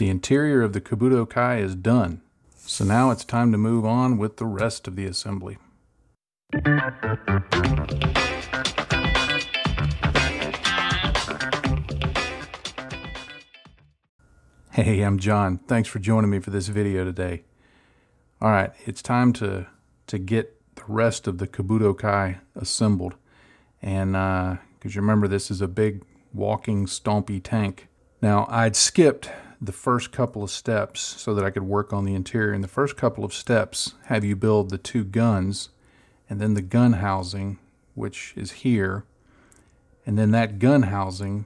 The interior of the Kabuto Kai is done, so now it's time to move on with the rest of the assembly. Hey, I'm John. Thanks for joining me for this video today. Alright, it's time to get the rest of the Kabuto Kai assembled. And because you remember, this is a big walking stompy tank. Now, I'd skipped the first couple of steps so that I could work on the interior. And the first couple of steps have you build the two guns, and then the gun housing, which is here. And then that gun housing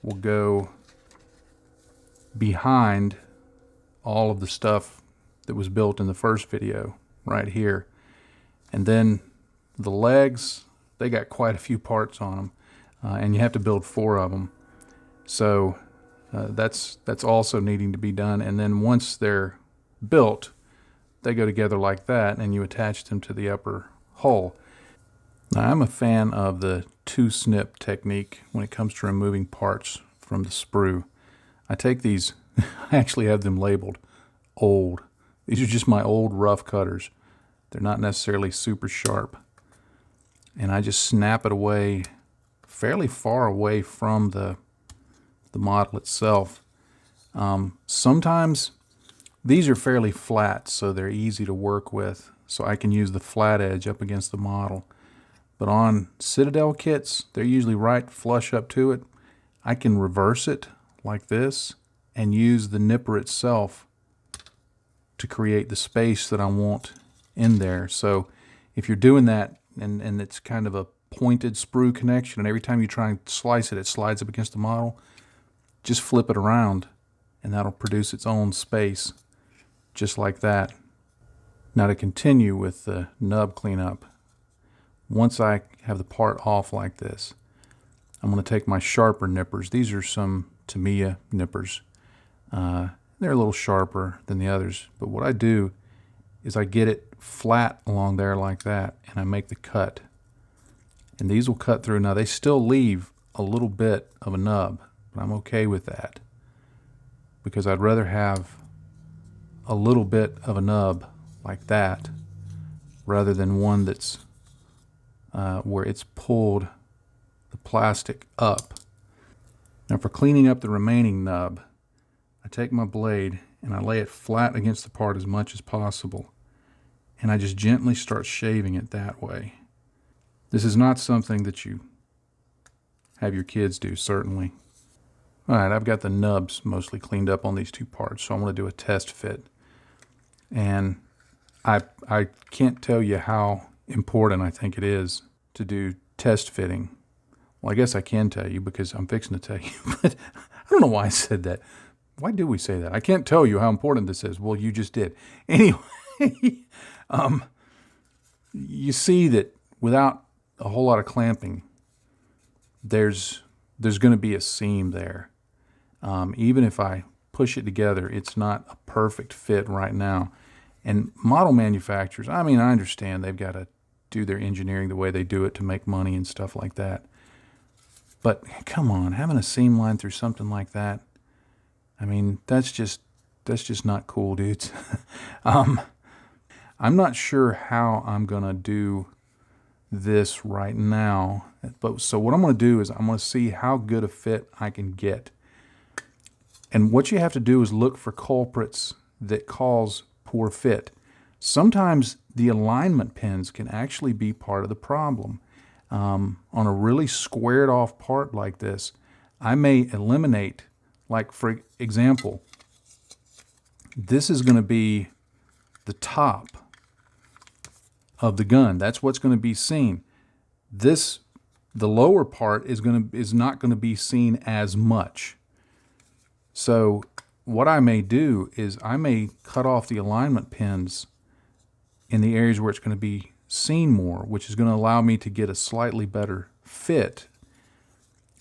will go behind all of the stuff that was built in the first video, right here. And then the legs, they got quite a few parts on them, and you have to build 4 of them. So that's also needing to be done. And then once they're built, they go together like that, and you attach them to the upper hull. Now, I'm a fan of the 2-snip technique when it comes to removing parts from the sprue. I take these, I actually have them labeled old. These are just my old rough cutters. They're not necessarily super sharp. And I just snap it away fairly far away from the model itself. Sometimes these are fairly flat, so they're easy to work with, so I can use the flat edge up against the model. But on Citadel kits, they're usually right flush up to it. I can reverse it like this and use the nipper itself to create the space that I want in there. So if you're doing that and it's kind of a pointed sprue connection, and every time you try and slice it, it slides up against the model, just flip it around and that'll produce its own space, just like that. Now, to continue with the nub cleanup, once I have the part off like this, I'm going to take my sharper nippers. These are some Tamiya nippers. They're a little sharper than the others, but what I do is I get it flat along there like that, and I make the cut. And these will cut through. Now, they still leave a little bit of a nub, but I'm okay with that, because I'd rather have a little bit of a nub like that rather than one that's where it's pulled the plastic up. Now, for cleaning up the remaining nub, I take my blade and I lay it flat against the part as much as possible, and I just gently start shaving it that way. This is not something that you have your kids do, certainly. Alright, I've got the nubs mostly cleaned up on these 2 parts, so I'm going to do a test fit. And I can't tell you how important I think it is to do test fitting. Well, I guess I can tell you, because I'm fixing to tell you, but I don't know why I said that. Why do we say that? I can't tell you how important this is. Well, you just did. Anyway, you see that without a whole lot of clamping, there's going to be a seam there. Even if I push it together, it's not a perfect fit right now. And model manufacturers, I mean, I understand they've got to do their engineering the way they do it to make money and stuff like that. But come on, having a seam line through something like that, I mean, that's just not cool, dudes. I'm not sure how I'm going to do this right now. But so what I'm going to do is I'm going to see how good a fit I can get. And what you have to do is look for culprits that cause poor fit. Sometimes the alignment pins can actually be part of the problem. On a really squared off part like this, I may eliminate, like for example, this is going to be the top of the gun. That's what's going to be seen. The lower part is not going to be seen as much. So what I may do is I may cut off the alignment pins in the areas where it's going to be seen more, which is going to allow me to get a slightly better fit,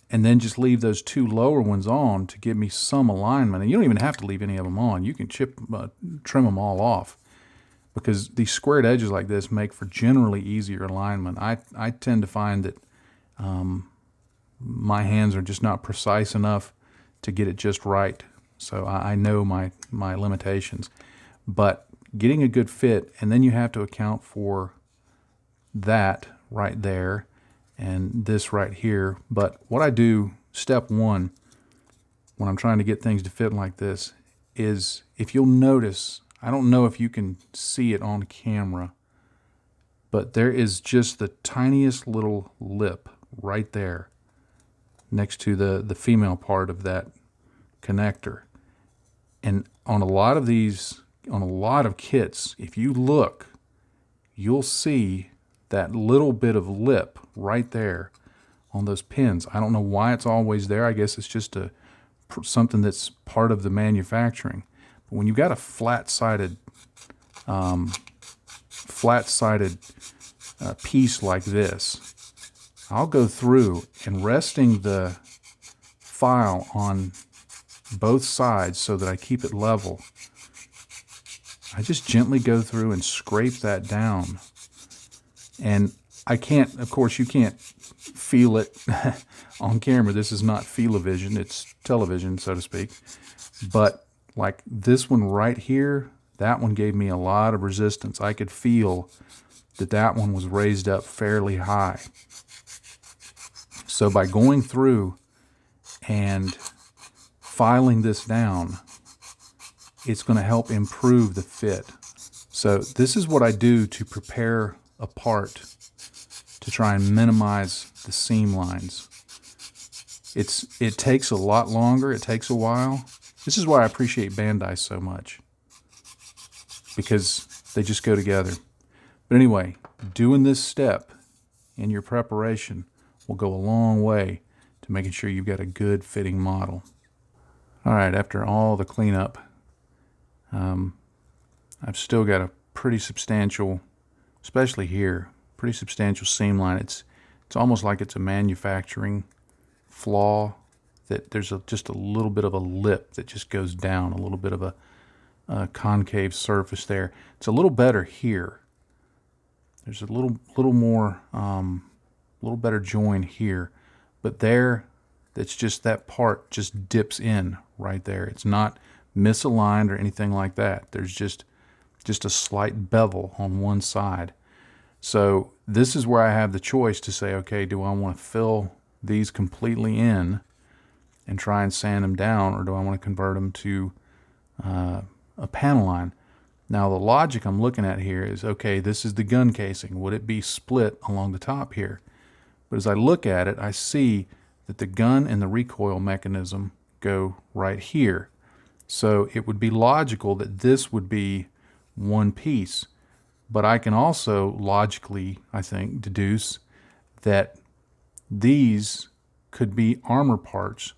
and then just leave those 2 lower ones on to give me some alignment. And you don't even have to leave any of them on. You can trim them all off, because these squared edges like this make for generally easier alignment. I tend to find that my hands are just not precise enough to get it just right so I know my limitations. But getting a good fit, and then you have to account for that right there and this right here. But what I do, step one, when I'm trying to get things to fit like this, is if you'll notice, I don't know if you can see it on camera, but there is just the tiniest little lip right there next to the female part of that connector. And on a lot of these, on a lot of kits, if you look, you'll see that little bit of lip right there on those pins. I don't know why it's always there. I guess it's just something that's part of the manufacturing. But when you've got a flat-sided piece like this, I'll go through and resting the file on both sides so that I keep it level. I just gently go through and scrape that down. And I can't, of course, you can't feel it on camera. This is not feel-o-vision, it's television, so to speak. But like this one right here, that one gave me a lot of resistance. I could feel that one was raised up fairly high. So by going through and filing this down, it's going to help improve the fit. So this is what I do to prepare a part to try and minimize the seam lines. It takes a lot longer, it takes a while. This is why I appreciate Bandai so much, because they just go together. But anyway, doing this step in your preparation will go a long way to making sure you've got a good fitting model. All right, after all the cleanup, I've still got a pretty substantial, especially here, pretty substantial seam line. It's almost like it's a manufacturing flaw, that there's just a little bit of a lip that just goes down, a little bit of a concave surface there. It's a little better here. There's a little more, little better join here, but there, that's just that part just dips in right there. It's not misaligned or anything like that. There's just a slight bevel on one side. So this is where I have the choice to say, okay, do I want to fill these completely in and try and sand them down, or do I want to convert them to a panel line? Now the logic I'm looking at here is, okay, this is the gun casing. Would it be split along the top here? But as I look at it, I see that the gun and the recoil mechanism go right here. So it would be logical that this would be one piece. But I can also logically, I think, deduce that these could be armor parts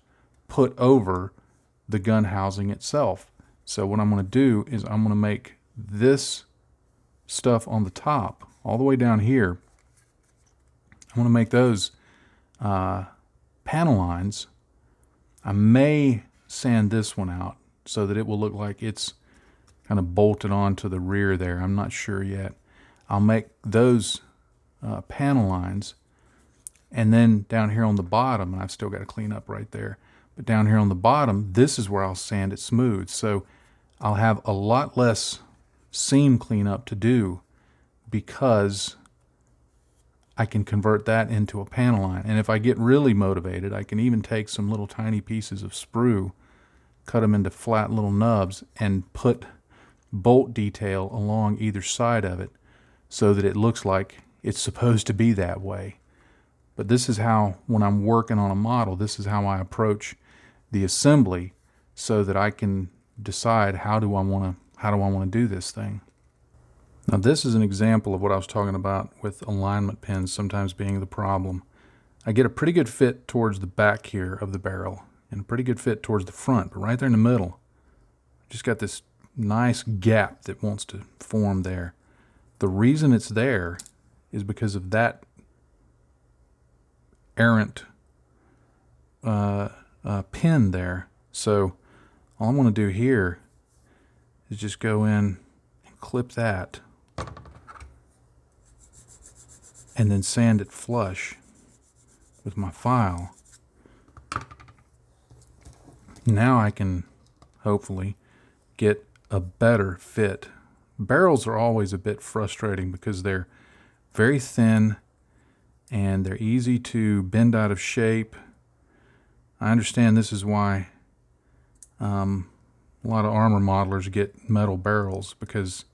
put over the gun housing itself. So what I'm going to do is I'm going to make this stuff on the top, all the way down here, I'm going to make those panel lines. I may sand this one out so that it will look like it's kind of bolted onto the rear there. I'm not sure yet. I'll make those panel lines, and then down here on the bottom, and I've still got to clean up right there, but down here on the bottom, this is where I'll sand it smooth. So I'll have a lot less seam cleanup to do, because I can convert that into a panel line. And if I get really motivated, I can even take some little tiny pieces of sprue, cut them into flat little nubs, and put bolt detail along either side of it so that it looks like it's supposed to be that way. But this is how, when I'm working on a model, this is how I approach the assembly, so that I can decide how do I want to do this thing. Now this is an example of what I was talking about with alignment pins sometimes being the problem. I get a pretty good fit towards the back here of the barrel and a pretty good fit towards the front, but right there in the middle, just got this nice gap that wants to form there. The reason it's there is because of that errant pin there. So all I'm going to do here is just go in and clip that, and then sand it flush with my file. Now I can hopefully, get a better fit. Barrels are always a bit frustrating because they're very thin and they're easy to bend out of shape. I understand this is why a lot of armor modelers get metal barrels, because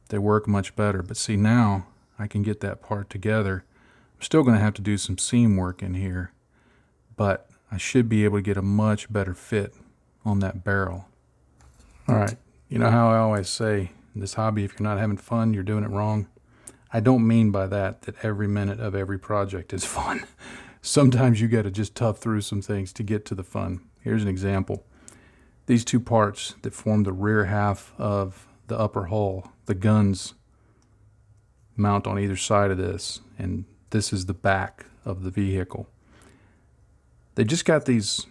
they work much better. But see, now I can get that part together. I'm still going to have to do some seam work in here, but I should be able to get a much better fit on that barrel. All right, you know how I always say, in this hobby, if you're not having fun, you're doing it wrong. I don't mean by that every minute of every project is fun. Sometimes you got to just tough through some things to get to the fun. Here's an example. These two parts that form the rear half of the upper hull, the guns mount on either side of this, and this is the back of the vehicle. They just got these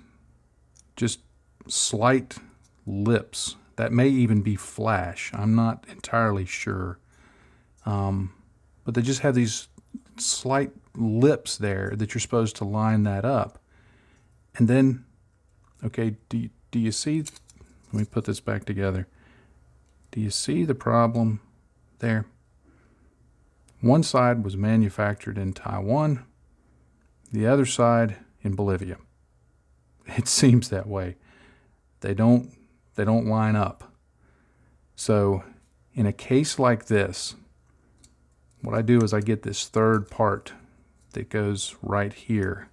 just slight lips that may even be flash. I'm not entirely sure. But they just have these slight lips there that you're supposed to line that up. And then, okay, do you see? Let me put this back together. Do you see the problem there? One side was manufactured in Taiwan, the other side in Bolivia. It seems that way. They don't line up. So in a case like this, what I do is I get this third part that goes right here.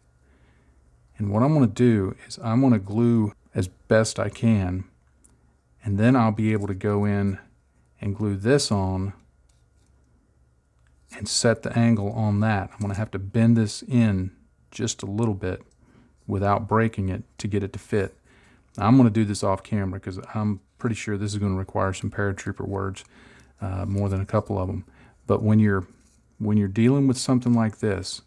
And what I'm going to do is I'm going to glue as best I can, and then I'll be able to go in and glue this on and set the angle on that. I'm going to have to bend this in just a little bit without breaking it to get it to fit. Now, I'm going to do this off camera because I'm pretty sure this is going to require some paratrooper words, more than a couple of them. But when you're dealing with something like this,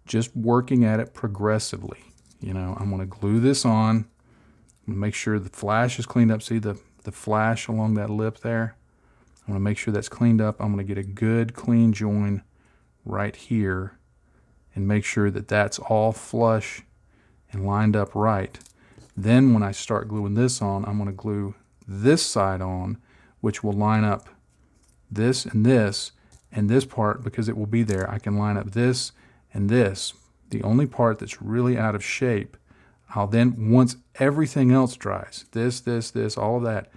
just working at it progressively. You know, I'm going to glue this on. I'm going to make sure the flash is cleaned up. See the flash along that lip there? I'm going to make sure that's cleaned up. I'm going to get a good clean join right here and make sure that that's all flush and lined up right. Then when I start gluing this on, I'm going to glue this side on, which will line up this and this part, because it will be there. I can line up this and this. The only part that's really out of shape, I'll then, once everything else dries, this, all of that,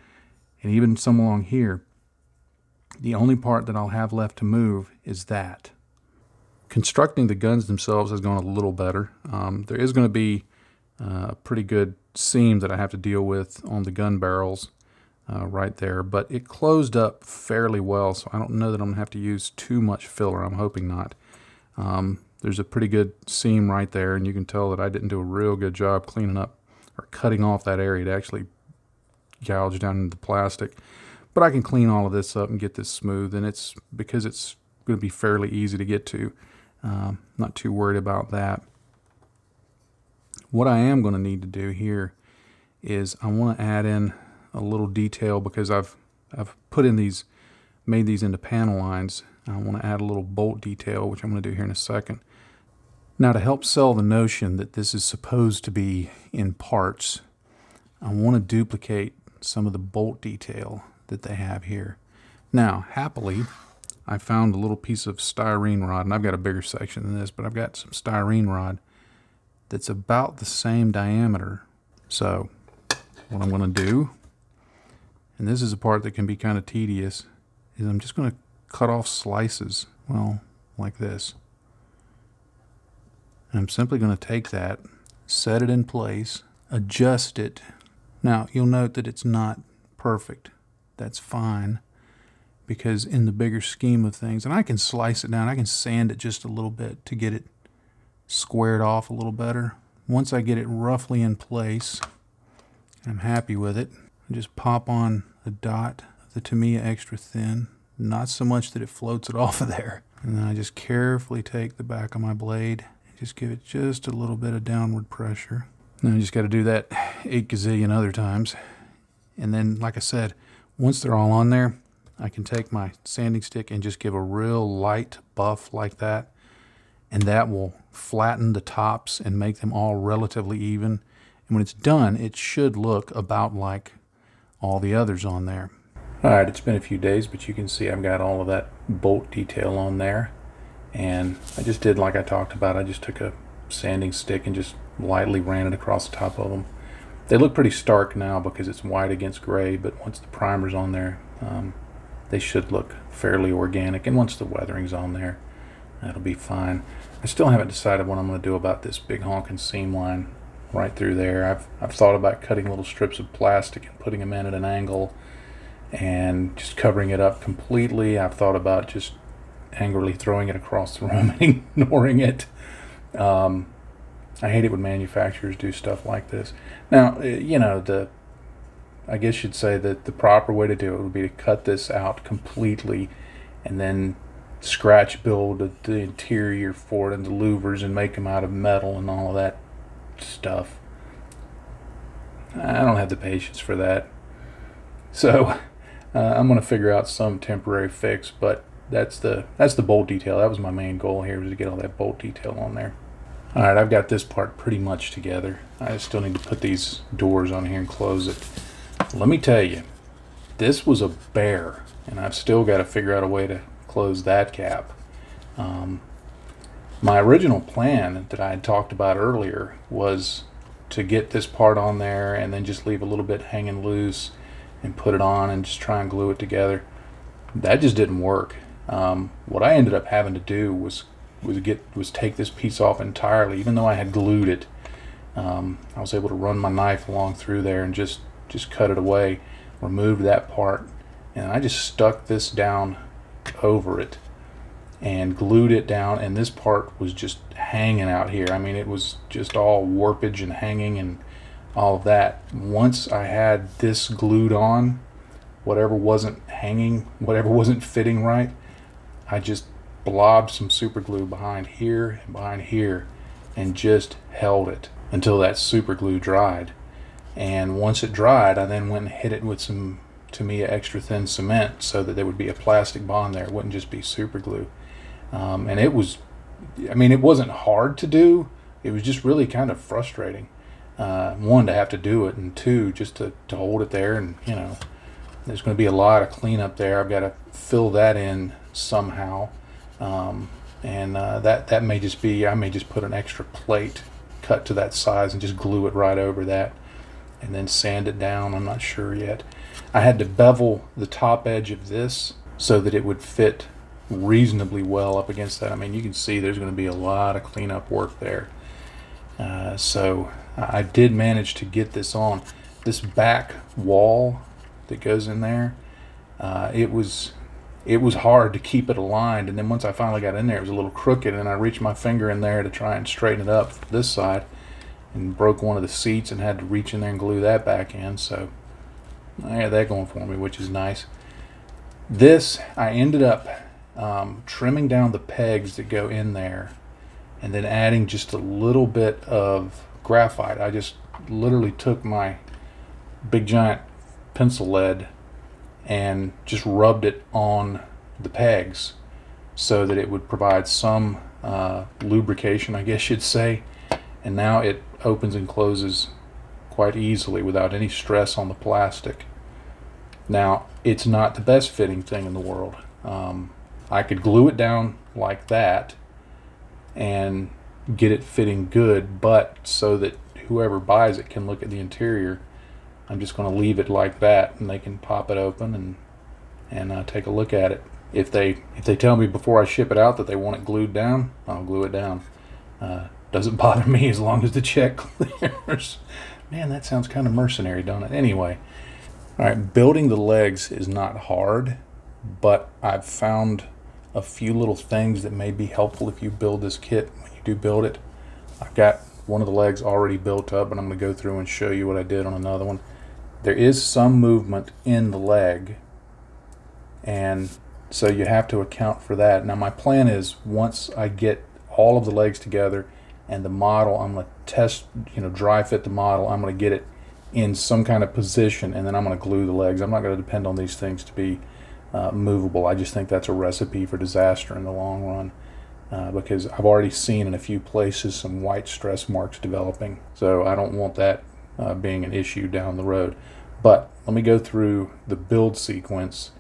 and even some along here, the only part that I'll have left to move is that. Constructing the guns themselves has gone a little better. There is going to be a pretty good seam that I have to deal with on the gun barrels right there, but it closed up fairly well, so I don't know that I'm going to have to use too much filler. I'm hoping not. There's a pretty good seam right there, and you can tell that I didn't do a real good job cleaning up or cutting off that area to actually gouge down into the plastic. But I can clean all of this up and get this smooth, and it's because it's going to be fairly easy to get to. Not too worried about that. What I am going to need to do here is I want to add in a little detail, because I've put in these, made these into panel lines. I want to add a little bolt detail, which I'm going to do here in a second. Now, to help sell the notion that this is supposed to be in parts, I want to duplicate some of the bolt detail that they have here. Now, happily, I found a little piece of styrene rod, and I've got a bigger section than this, but I've got some styrene rod that's about the same diameter. So what I'm going to do, and this is a part that can be kind of tedious, is I'm just going to cut off slices, well, like this. And I'm simply going to take that, set it in place, adjust it. Now, you'll note that it's not perfect. That's fine, because in the bigger scheme of things, and I can slice it down, I can sand it just a little bit to get it squared off a little better. Once I get it roughly in place, I'm happy with it, I just pop on a dot of the Tamiya extra thin, not so much that it floats it off of there. And then I just carefully take the back of my blade and just give it just a little bit of downward pressure. Now I just got to do that 8 gazillion other times. And then, like I said, once they're all on there, I can take my sanding stick and just give a real light buff like that, and that will flatten the tops and make them all relatively even, And when it's done, it should look about like all the others on there. Alright, it's been a few days, but you can see I've got all of that bolt detail on there. And I just did like I talked about. I just took a sanding stick and just lightly ran it across the top of them. They look pretty stark now because it's white against gray, but once the primer's on there, they should look fairly organic. And once the weathering's on there, that'll be fine. I still haven't decided what I'm going to do about this big honking seam line right through there. I've thought about cutting little strips of plastic and putting them in at an angle and just covering it up completely. I've thought about just angrily throwing it across the room and ignoring it. I hate it when manufacturers do stuff like this. Now, you know, I guess you'd say that the proper way to do it would be to cut this out completely and then scratch build the interior for it and the louvers and make them out of metal and all of that stuff. I don't have the patience for that. So I'm going to figure out some temporary fix, but that's the bolt detail. That was my main goal here, was to get all that bolt detail on there. Alright, I've got this part pretty much together. I still need to put these doors on here and close it. Let me tell you, this was a bear, and I've still got to figure out a way to close that cap. My original plan that I had talked about earlier was to get this part on there and then just leave a little bit hanging loose and put it on and just try and glue it together. That just didn't work. What I ended up having to do was take this piece off entirely. Even though I had glued it, I was able to run my knife along through there and just cut it away, removed that part, and I just stuck this down over it and glued it down, and this part was just hanging out here. I mean, it was just all warpage and hanging and all of that. Once I had this glued on, whatever wasn't hanging, whatever wasn't fitting right, I just blobbed some super glue behind here and just held it until that super glue dried. And once it dried, I then went and hit it with some Tamiya extra thin cement so that there would be a plastic bond there. It wouldn't just be super glue. And it was, I mean, it wasn't hard to do. It was just really kind of frustrating. One, to have to do it, and two, just to hold it there. And, you know, there's going to be a lot of cleanup there. I've got to fill that in somehow. That may just be, I may just put an extra plate cut to that size and just glue it right over that and then sand it down. I'm not sure yet. I had to bevel the top edge of this so that it would fit reasonably well up against that. I mean, you can see there's going to be a lot of cleanup work there. So I did manage to get this on. This back wall that goes in there, it was hard to keep it aligned, and then once I finally got in there, it was a little crooked, and I reached my finger in there to try and straighten it up this side and broke one of the seats and had to reach in there and glue that back in. So I had that going for me, which is nice. This, I ended up trimming down the pegs that go in there and then adding just a little bit of graphite. I just literally took my big giant pencil lead and just rubbed it on the pegs so that it would provide some lubrication, I guess you'd say. And now it opens and closes quite easily without any stress on the plastic. Now, it's not the best fitting thing in the world. I could glue it down like that and get it fitting good, but so that whoever buys it can look at the interior, I'm just going to leave it like that, and they can pop it open and take a look at it. If they tell me before I ship it out that they want it glued down, I'll glue it down. Doesn't bother me as long as the check clears. Man, that sounds kind of mercenary, don't it? Anyway, all right, building the legs is not hard, but I've found a few little things that may be helpful if you build this kit when you do build it. I've got one of the legs already built up, and I'm going to go through and show you what I did on another one. There is some movement in the leg, and so you have to account for that. Now, my plan is once I get all of the legs together and the model, I'm going to test, dry fit the model. I'm going to get it in some kind of position, and then I'm going to glue the legs. I'm not going to depend on these things to be movable. I just think that's a recipe for disaster in the long run, because I've already seen in a few places some white stress marks developing. So I don't want that being an issue down the road. But let me go through the build sequence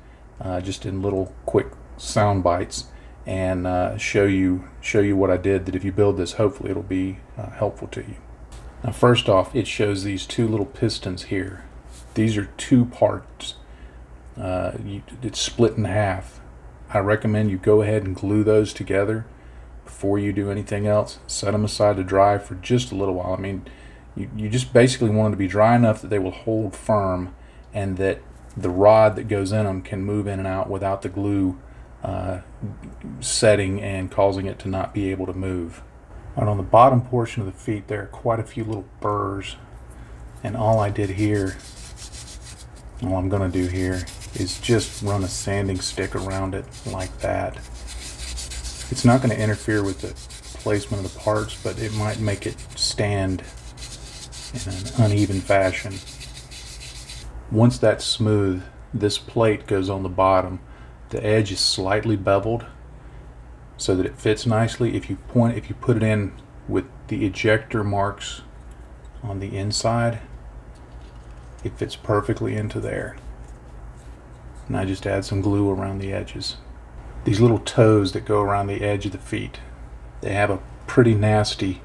just in little quick sound bites and show you what I did, that if you build this, hopefully it'll be helpful to you. Now first off, it shows these two little pistons here. These are two parts. It's split in half. I recommend you go ahead and glue those together before you do anything else. Set them aside to dry for just a little while. I mean, you just basically want them to be dry enough that they will hold firm and that the rod that goes in them can move in and out without the glue setting and causing it to not be able to move. And on the bottom portion of the feet, there are quite a few little burrs, and all I'm going to do here is just run a sanding stick around it like that. It's not going to interfere with the placement of the parts, but it might make it stand in an uneven fashion. Once that's smooth, this plate goes on the bottom. The edge is slightly beveled so that it fits nicely. If you put it in with the ejector marks on the inside, it fits perfectly into there. And I just add some glue around the edges. These little toes that go around the edge of the feet, they have a pretty nasty,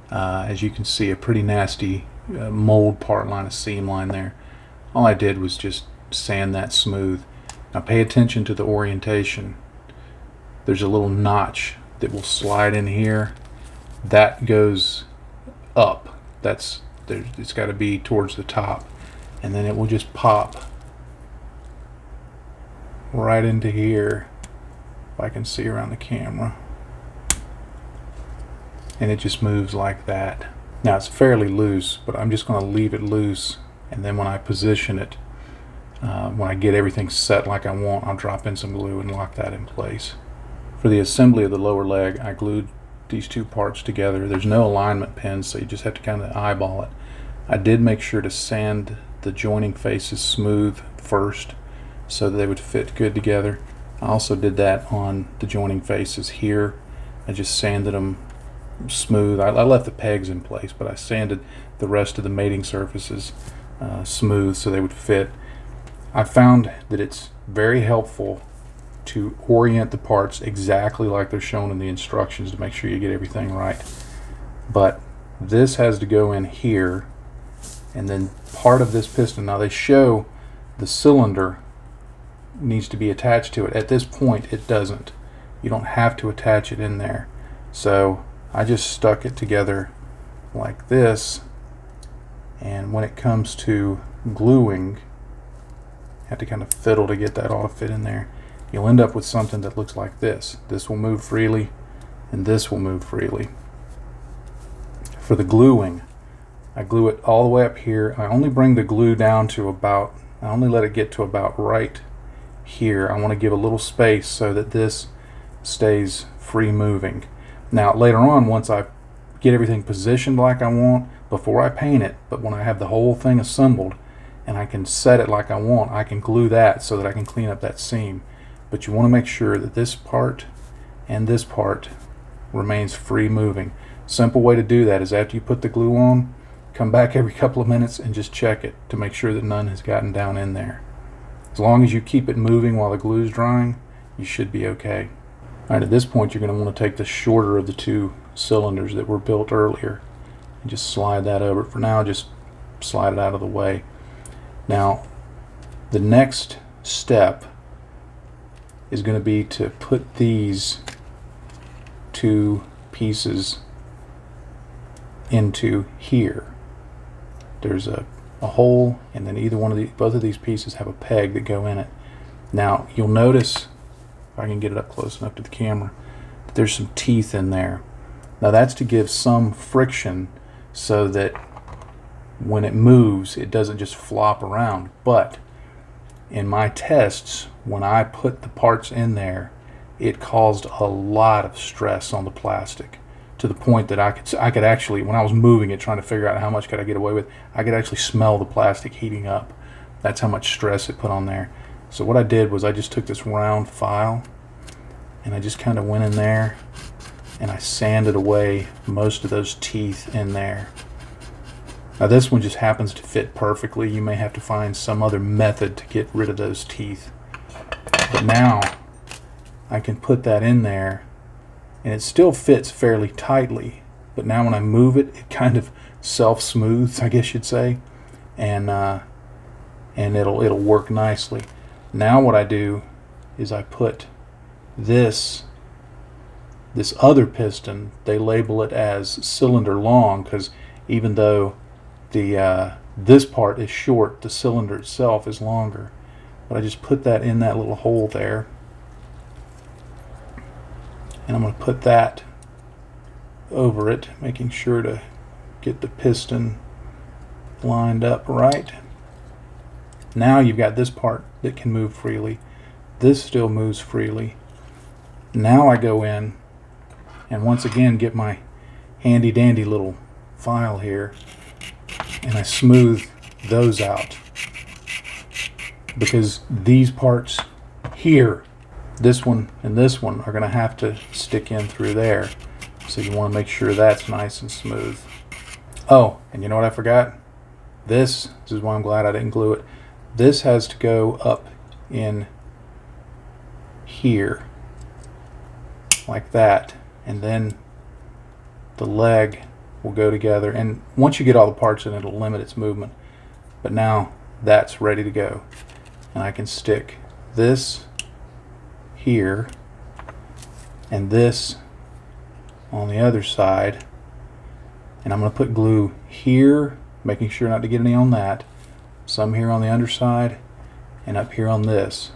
as you can see, a pretty nasty mold part line, a seam line there. All I did was just sand that smooth. Now pay attention to the orientation. There's a little notch that will slide in here. That goes up. It's got to be towards the top. And then it will just pop right into here, if I can see around the camera. And it just moves like that. Now it's fairly loose, but I'm just going to leave it loose, and then when I position it, when I get everything set like I want, I'll drop in some glue and lock that in place. For the assembly of the lower leg, I glued these two parts together. There's no alignment pins, so you just have to kind of eyeball it. I did make sure to sand the joining faces smooth first so that they would fit good together. I also did that on the joining faces here. I just sanded them smooth. I left the pegs in place, but I sanded the rest of the mating surfaces smooth so they would fit. I found that it's very helpful to orient the parts exactly like they're shown in the instructions to make sure you get everything right. But this has to go in here, and then part of this piston, now they show the cylinder needs to be attached to it. At this point it doesn't. You don't have to attach it in there. So I just stuck it together like this, and when it comes to gluing, you have to kind of fiddle to get that all to fit in there. You'll end up with something that looks like this. This will move freely, and this will move freely. For the gluing, I glue it all the way up here. I only bring the glue down to I only let it get to about right here. I want to give a little space so that this stays free moving. Now later on, once I get everything positioned like I want, before I paint it, but when I have the whole thing assembled and I can set it like I want, I can glue that so that I can clean up that seam. But you want to make sure that this part and this part remains free moving. Simple way to do that is after you put the glue on, come back every couple of minutes and just check it to make sure that none has gotten down in there. As long as you keep it moving while the glue is drying, you should be okay. Alright, at this point you're going to want to take the shorter of the two cylinders that were built earlier and just slide that over. For now, just slide it out of the way. Now, the next step is going to be to put these two pieces into here. There's a hole, and then both of these pieces have a peg that go in it. Now you'll notice, if I can get it up close enough to the camera, that there's some teeth in there. Now that's to give some friction so that when it moves it doesn't just flop around. But in my tests, when I put the parts in there, it caused a lot of stress on the plastic, to the point that I could actually, when I was moving it, trying to figure out how much could I get away with, I could actually smell the plastic heating up. That's how much stress it put on there. So what I did was I just took this round file and I just kind of went in there and I sanded away most of those teeth in there. Now this one just happens to fit perfectly. You may have to find some other method to get rid of those teeth. But now I can put that in there and it still fits fairly tightly. But now when I move it, it kind of self-smooths, I guess you'd say. And it'll work nicely. Now what I do is I put this other piston, they label it as cylinder long, because even though this part is short, the cylinder itself is longer. But I just put that in that little hole there, and I'm going to put that over it, making sure to get the piston lined up right. Now you've got this part that can move freely. This still moves freely. Now I go in and once again get my handy dandy little file here and I smooth those out, because these parts here, this one and this one, are going to have to stick in through there. So you want to make sure that's nice and smooth. Oh, and you know what I forgot? This is why I'm glad I didn't glue it. This has to go up in here like that, and then the leg will go together, and once you get all the parts in, it'll limit its movement. But now that's ready to go, and I can stick this here and this on the other side, and I'm going to put glue here, making sure not to get any on that, some here on the underside, and up here on this,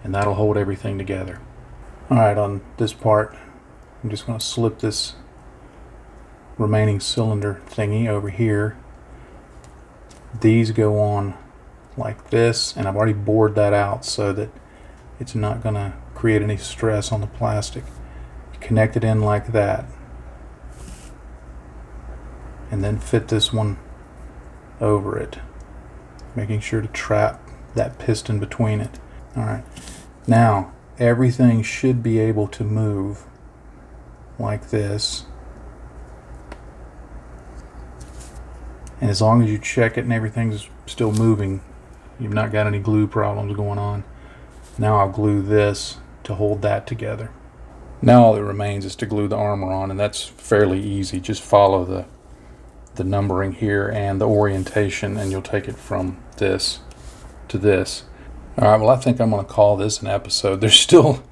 and that'll hold everything together. Alright, on this part I'm just going to slip this remaining cylinder thingy over here. These go on like this, and I've already bored that out so that it's not going to create any stress on the plastic. Connect it in like that, and then fit this one over it, making sure to trap that piston between it. Alright, now everything should be able to move like this, and as long as you check it and everything's still moving, you've not got any glue problems going on. Now I'll glue this to hold that together. Now all that remains is to glue the armor on, and that's fairly easy. Just follow the numbering here and the orientation, and you'll take it from this to this. Alright, well I think I'm going to call this an episode. There's still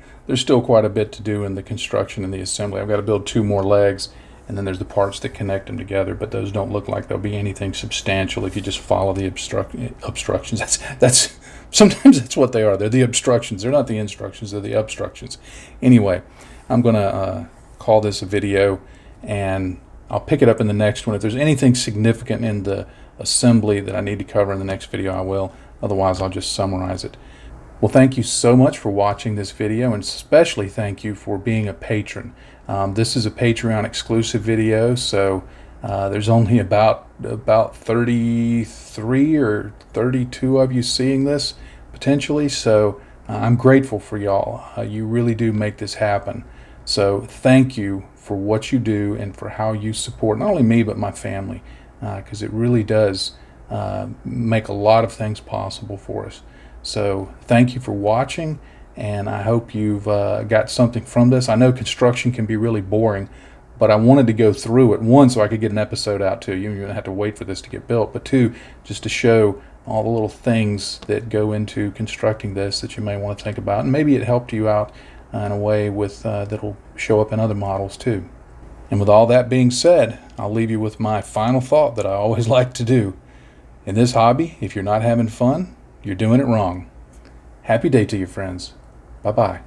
quite a bit to do in the construction and the assembly. I've got to build 2 more legs, and then there's the parts that connect them together, but those don't look like they'll be anything substantial if you just follow the obstructions. That's sometimes that's what they are. They're the obstructions. They're not the instructions, they're the obstructions. Anyway, I'm going to call this a video, and I'll pick it up in the next one. If there's anything significant in the assembly that I need to cover in the next video, I will. Otherwise, I'll just summarize it. Well, thank you so much for watching this video, and especially thank you for being a patron. This is a Patreon exclusive video, so there's only about 33 or 32 of you seeing this potentially, so I'm grateful for y'all. You really do make this happen. So thank you for what you do and for how you support not only me but my family, because it really does make a lot of things possible for us. So thank you for watching, and I hope you've got something from this. I know construction can be really boring, but I wanted to go through it, 1, so I could get an episode out to you. You don't have to wait for this to get built, but 2, just to show all the little things that go into constructing this that you may want to think about, and maybe it helped you out in a way with that'll show up in other models too. And with all that being said, I'll leave you with my final thought that I always like to do. In this hobby, if you're not having fun, you're doing it wrong. Happy day to you, friends. Bye-bye.